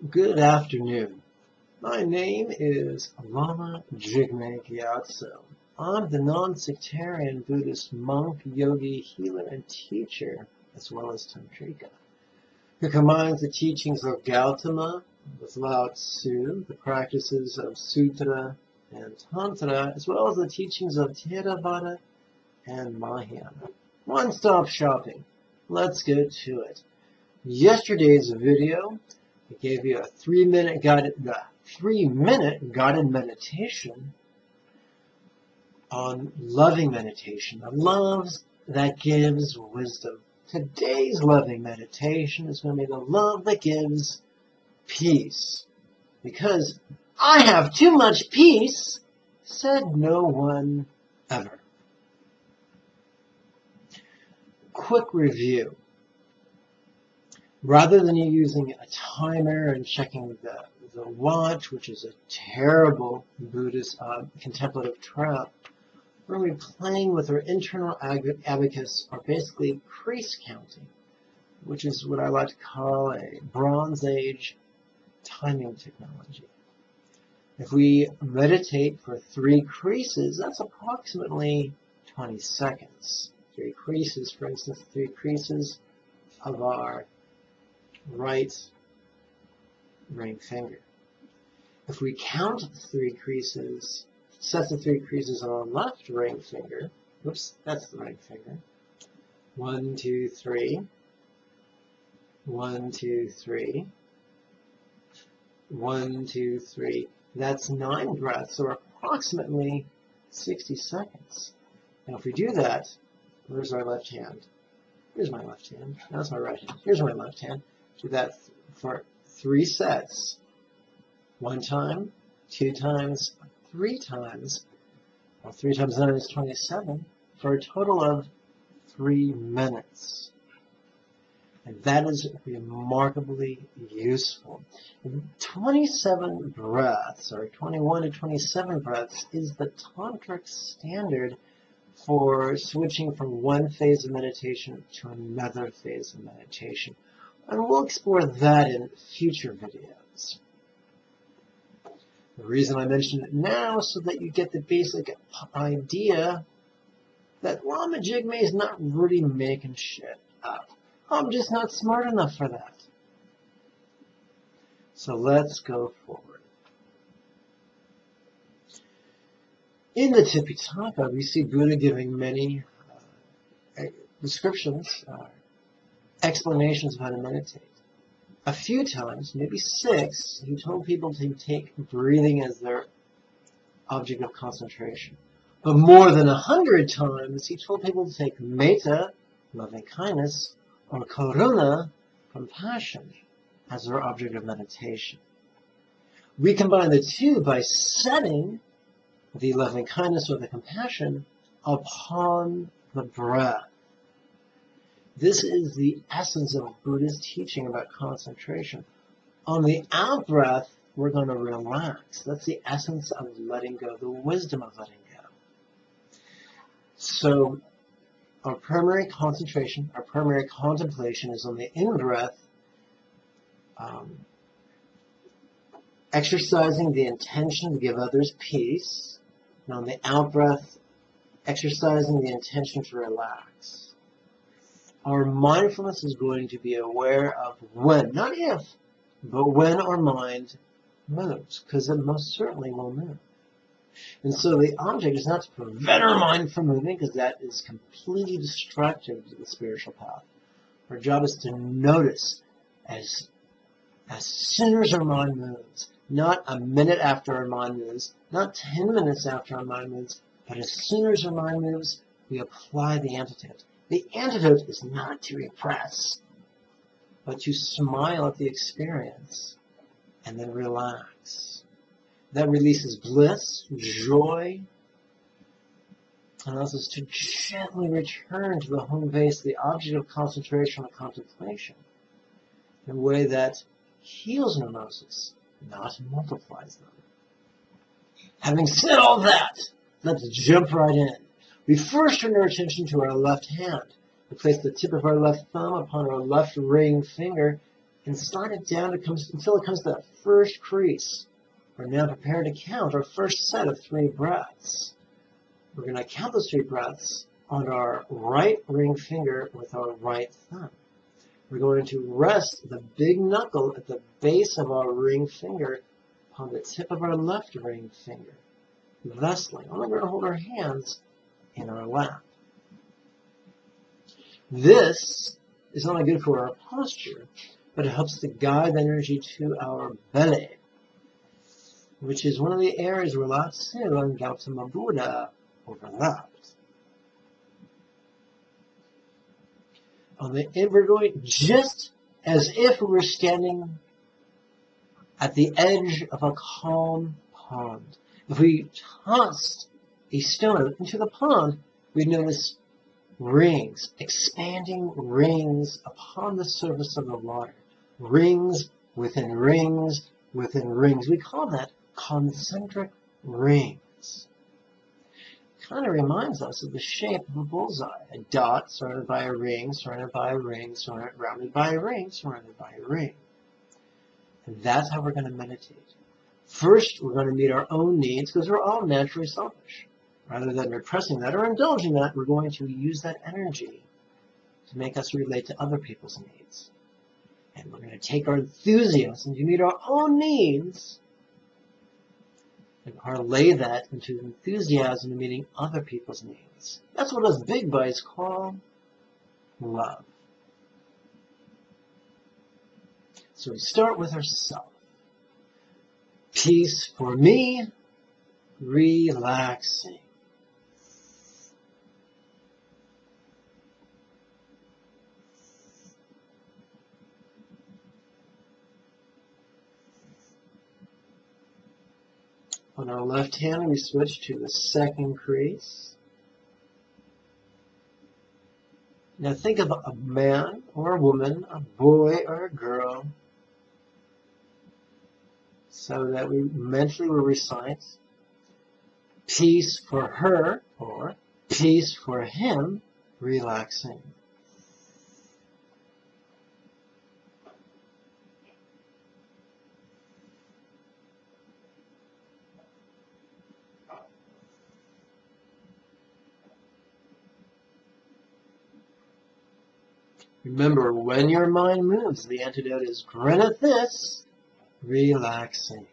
Good afternoon. My name is Lama Jigme. I'm the non-sectarian Buddhist monk, yogi, healer, and teacher, as well as tantrika, who combines the teachings of Gautama with Lao-Tzu, the practices of Sutra and Tantra, as well as the teachings of Theravada and Mahayana. One-stop shopping. Let's get to it. Yesterday's video, I gave you a 3-minute guided meditation on loving meditation, the love that gives wisdom. Today's loving meditation is going to be the love that gives peace. Because I have too much peace, said no one ever. Quick review. Rather than you using a timer and checking the watch, which is a terrible Buddhist contemplative trap, we're going to be playing with our internal abacus, or basically crease counting, which is what I like to call a Bronze Age timing technology. If we meditate for 3 creases, that's approximately 20 seconds. 3 creases, for instance, 3 creases of our right ring finger. If we count 3 creases, sets of 3 creases on our left ring finger, whoops, that's the ring finger. 1, 2, 3. 1, 2, 3. 1, 2, 3. That's 9 breaths, or approximately 60 seconds. And if we do that, where's our left hand? Here's my left hand. That's my right hand. Here's my left hand. Do that for 3 sets. 1 time, 2 times, 3 times, or 3 times 9 is 27, for a total of 3 minutes. And that is remarkably useful. 27 breaths, or 21 to 27 breaths, is the tantric standard for switching from one phase of meditation to another phase of meditation. And we'll explore that in future videos. The reason I mention it now is so that you get the basic idea that Lama Jigme is not really making shit up. I'm just not smart enough for that. So let's go forward. In the Tipitaka, we see Buddha giving many descriptions, explanations of how to meditate. A few times, maybe 6, he told people to take breathing as their object of concentration. But more than 100 times, he told people to take metta, loving kindness, or karuna, compassion, as their object of meditation. We combine the two by setting the loving kindness or the compassion upon the breath. This is the essence of Buddha's teaching about concentration. On the out-breath, we're going to relax. That's the essence of letting go, the wisdom of letting go. So our primary concentration, our primary contemplation is on the in-breath, exercising the intention to give others peace, and on the out-breath, exercising the intention to relax. Our mindfulness is going to be aware of when, not if, but when our mind moves, because it most certainly will move. And so the object is not to prevent our mind from moving, because that is completely destructive to the spiritual path. Our job is to notice as soon as our mind moves, not a minute after our mind moves, not 10 minutes after our mind moves, but as soon as our mind moves, we apply the antidote. The antidote is not to repress, but to smile at the experience and then relax. That releases bliss, joy, and allows us to gently return to the home base, the object of concentration or contemplation, in a way that heals neurosis, not multiplies them. Having said all that, let's jump right in. We first turn our attention to our left hand. We place the tip of our left thumb upon our left ring finger and slide it down until it comes to that first crease. We're now prepared to count our first set of 3 breaths. We're going to count those 3 breaths on our right ring finger with our right thumb. We're going to rest the big knuckle at the base of our ring finger upon the tip of our left ring finger. Thusly, only we're going to hold our hands in our lap. This is not only good for our posture, but it helps to guide the energy to our belly, which is one of the areas where Lao Tzu and Gautama Buddha overlapped. We're going just as if we were standing at the edge of a calm pond. If we tossed a stone into the pond, we'd notice rings, expanding rings upon the surface of the water. Rings within rings within rings. We call that concentric rings. Kind of reminds us of the shape of a bullseye. A dot surrounded by a ring, surrounded by a ring, surrounded by a ring, surrounded by a ring. And that's how we're going to meditate. First, we're going to meet our own needs because we're all naturally selfish. Rather than repressing that or indulging that, we're going to use that energy to make us relate to other people's needs. And we're going to take our enthusiasm to meet our own needs and parlay that into enthusiasm in meeting other people's needs. That's what us big boys call love. So we start with ourselves. Peace for me, relaxing. On our left hand, we switch to the second crease. Now think of a man or a woman, a boy or a girl, so that we mentally will recite peace for her or peace for him, relaxing. Remember, when your mind moves, the antidote is grin at this, relaxing.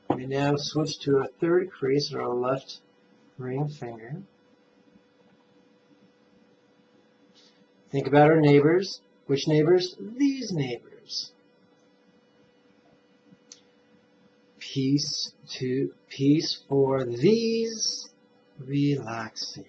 We now switch to our third crease, or our left ring finger. Think about our neighbors. Which neighbors? These neighbors. Peace for these, relaxing.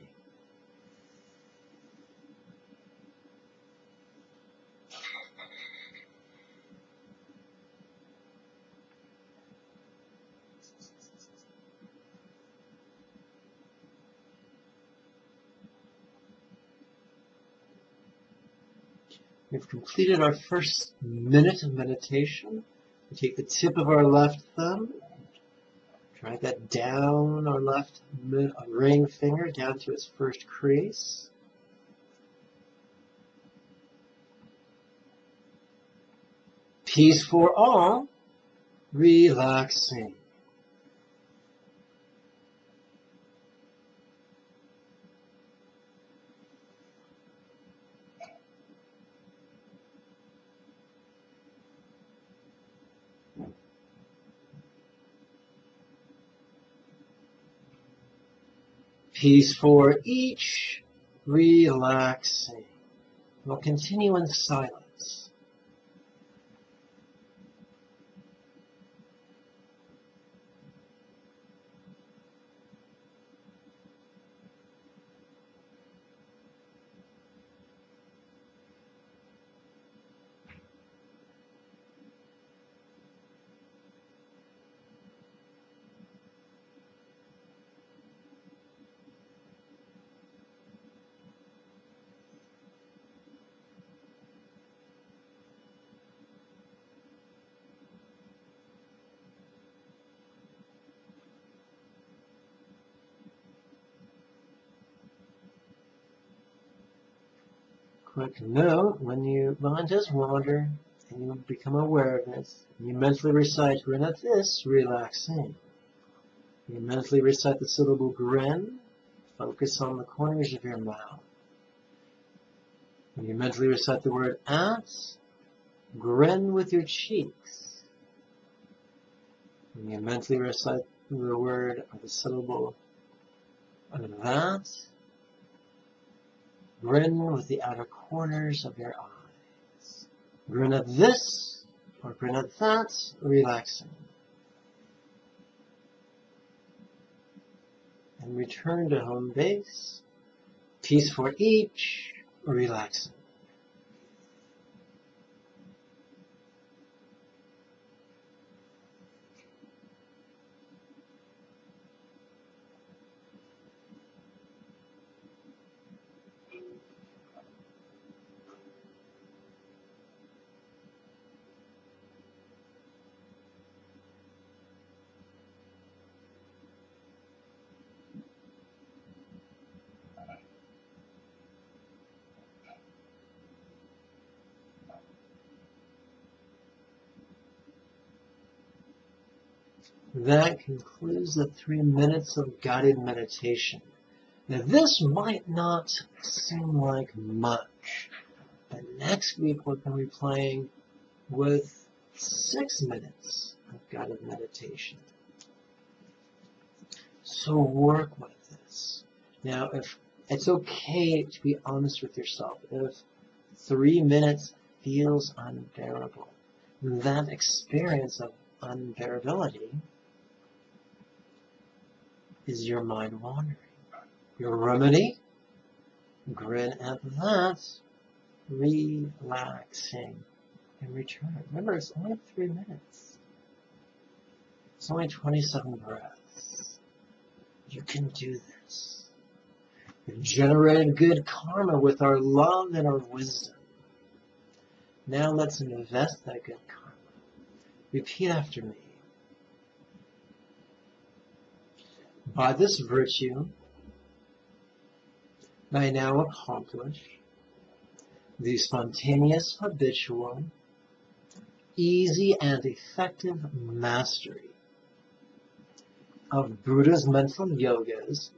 We've completed our first minute of meditation. We take the tip of our left thumb, drag that down our left ring finger down to its first crease. Peace for all, relaxing. Peace for each, relaxing. We'll continue in silence. quick note, when your mind does wander and you become aware of it, you mentally recite, grin at this, relaxing. You mentally recite the syllable grin, focus on the corners of your mouth. When you mentally recite the word at, grin with your cheeks. When you mentally recite the word or the syllable of that, grin with the outer corners of your eyes. Grin at this or grin at that, relaxing. And return to home base. Peace for each, relaxing. That concludes the 3 minutes of guided meditation. Now this might not seem like much, but next week we're going to be playing with 6 minutes of guided meditation. So work with this. Now, if it's okay to be honest with yourself, if 3 minutes feels unbearable, that experience of unbearability is your mind wandering. Your remedy, grin at that, relaxing, and return. Remember, it's only 3 minutes. It's only 27 breaths. You can do this. We've generated good karma with our love and our wisdom. Now let's invest that good karma. Repeat after me. By this virtue, I now accomplish the spontaneous, habitual, easy, and effective mastery of Buddha's mental yogas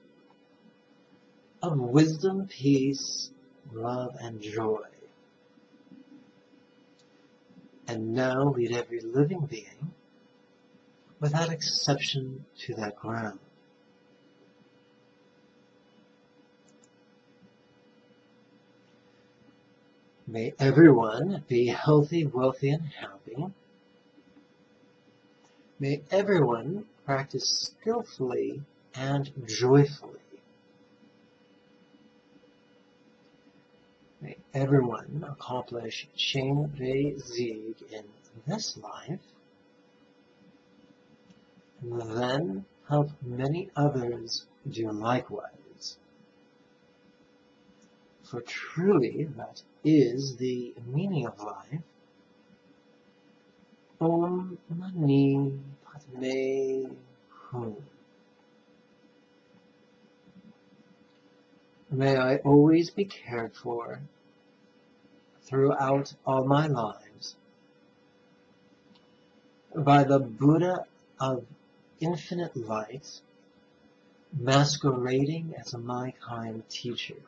of wisdom, peace, love, and joy. And now lead every living being, without exception, to that ground. May everyone be healthy, wealthy, and happy. May everyone practice skillfully and joyfully. May everyone accomplish Jigme in this life, and then help many others do likewise. For truly, that is the meaning of life. Om Mani Padme Hum. May I always be cared for throughout all my lives by the Buddha of infinite light, masquerading as my kind teacher.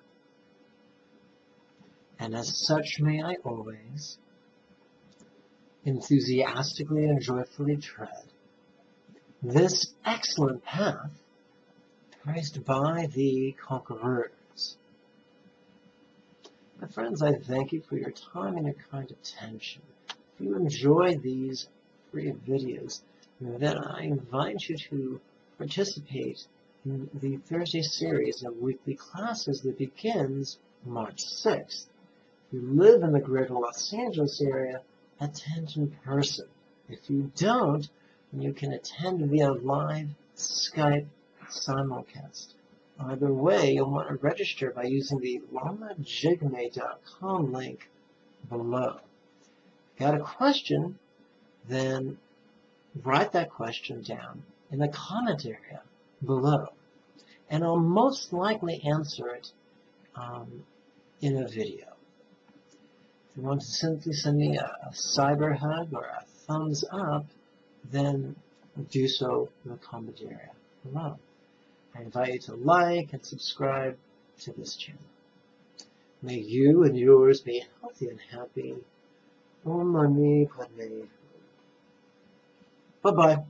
And as such may I always enthusiastically and joyfully tread this excellent path traced by the conquerors. My friends, I thank you for your time and your kind attention. If you enjoy these free videos, then I invite you to participate in the Thursday series of weekly classes that begins March 6th. If you live in the greater Los Angeles area, attend in person. If you don't, then you can attend via live Skype simulcast. Either way, you'll want to register by using the lamajigme.com link below. If you got a question, then write that question down in the comment area below, and I'll most likely answer it in a video. If you want to simply send me a cyber hug or a thumbs up, then do so in the comment area below. I invite you to like and subscribe to this channel. May you and yours be healthy and happy. Om Mani Padme. Bye-bye.